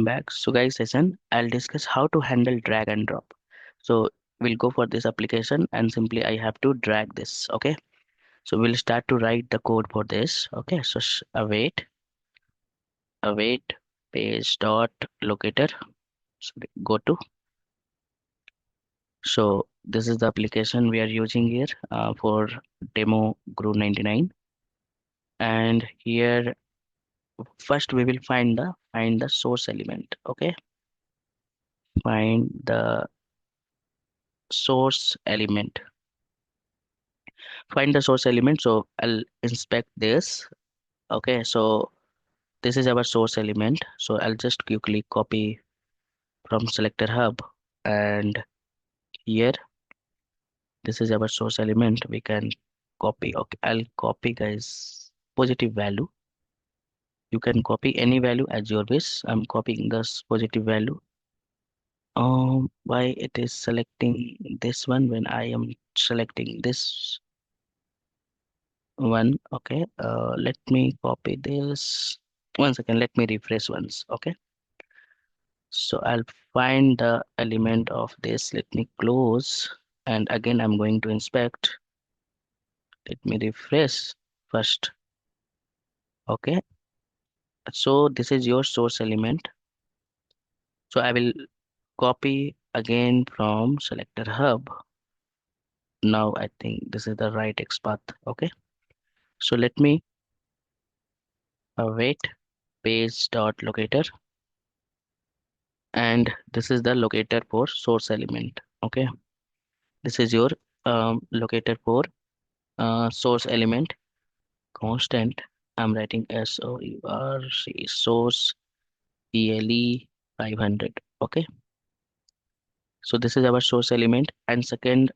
back. So guys, session I'll discuss how to handle drag and drop. So we'll go for this application and simply I have to drag this. Okay. So we'll start to write the code for this. Okay. So await page dot locator. So go to. So this is the application we are using here for demo Groove 99. And here first we will find the source element. Okay. Find the source element. Find the source element. So I'll inspect this. Okay, so this is our source element. So I'll just quickly copy from selector hub, and here this is our source element. We can copy. Okay, I'll copy guys positive value. You can copy any value as your wish. I'm copying this positive value. Why it is selecting this one when I am selecting this one? Okay, let me copy this. One second, let me refresh once. Okay, so I'll find the element of this. Let me close, and again I'm going to inspect. Let me refresh first. Okay, so this is your source element. So I will copy again from selector hub. Now I think this is the right XPath. Okay, so let me await page dot locator, and this is the locator for source element. Okay, this is your locator for source element constant. I'm writing source ele 500. Okay, so this is our source element, and second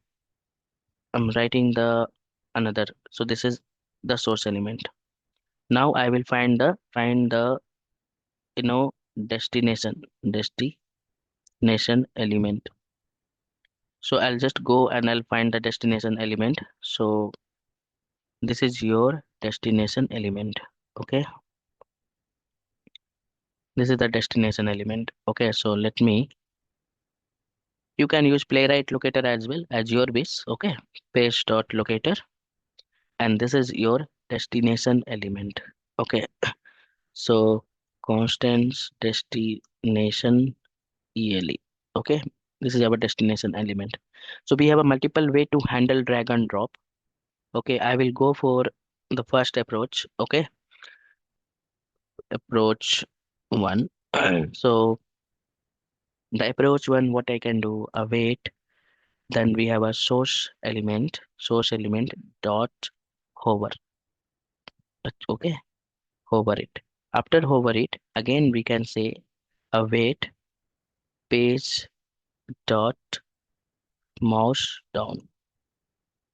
I'm writing the another. So this is the source element. Now I will find the you know destination element. So I'll just go and I'll find the destination element. So this is your destination element. Okay, this is the destination element. Okay, so let me. You can use Playwright locator as well as your wish. Okay, page dot locator, and this is your destination element. Okay, so constants destination ele. Okay, this is our destination element. So we have a multiple way to handle drag and drop. Okay, I will go for the first approach. Okay, approach one. So the approach one, what I can do, await. Then we have a source element dot hover. Okay, hover it. After hover it, again we can say await page dot mouse down.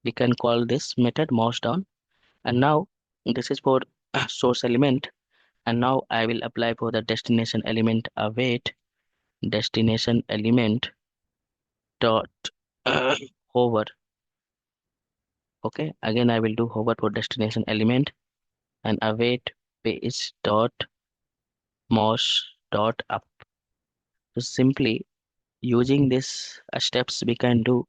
We can call this method mouse down. And now this is for source element. And now I will apply for the destination element await destination element dot hover. Okay, again I will do hover for destination element and await page dot mouse dot up. So simply using this steps we can do,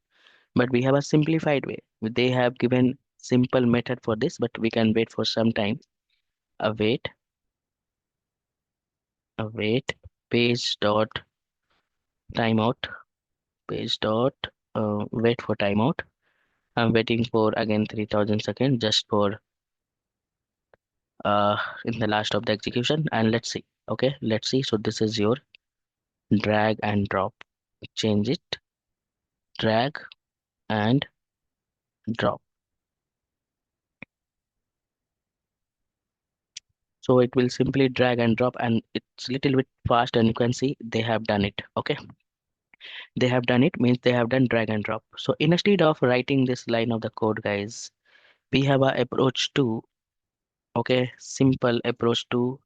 but we have a simplified way. They have given simple method for this, but we can wait for some time. Await await page dot timeout page dot wait for timeout. I'm waiting for again 3000 seconds just for in the last of the execution, and let's see. Okay, let's see. So this is your drag and drop. Change it, drag and drop. So it will simply drag and drop, and it's a little bit fast, and you can see they have done it. Okay, they have done it means they have done drag and drop. So instead of writing this line of the code, guys, we have a approach to. Okay, simple approach to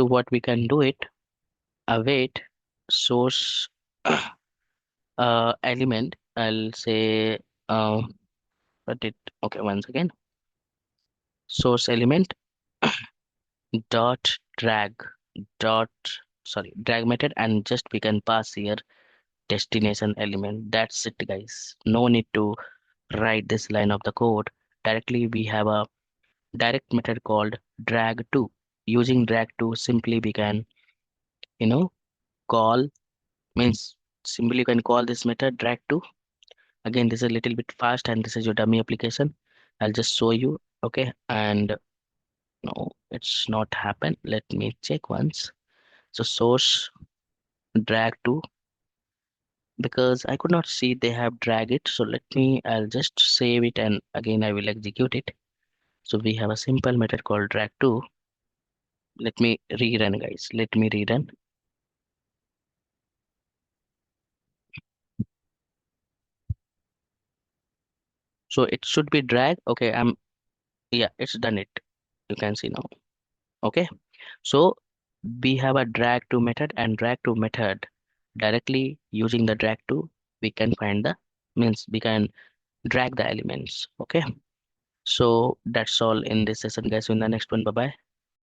what we can do it. Await source element. I'll say but it okay once again source element dot drag dot drag method, and just we can pass here destination element. That's it, guys. No need to write this line of the code. Directly we have a direct method called dragTo. Using dragTo, simply we can, you know, call means simply you can call this method dragTo. Again, this is a little bit fast and this is your dummy application. I'll just show you. Okay, and no, it's not happened. Let me check once. So source dragTo, because I could not see they have drag it. So I'll just save it and again I will execute it. So we have a simple method called dragTo. Let me rerun, guys. Let me rerun. So it should be drag. Okay, yeah, it's done it. You can see now. Okay. So we have a drag to method, and drag to method directly using the drag to we can find the means we can drag the elements. Okay. So that's all in this session, guys. In the next one, bye bye.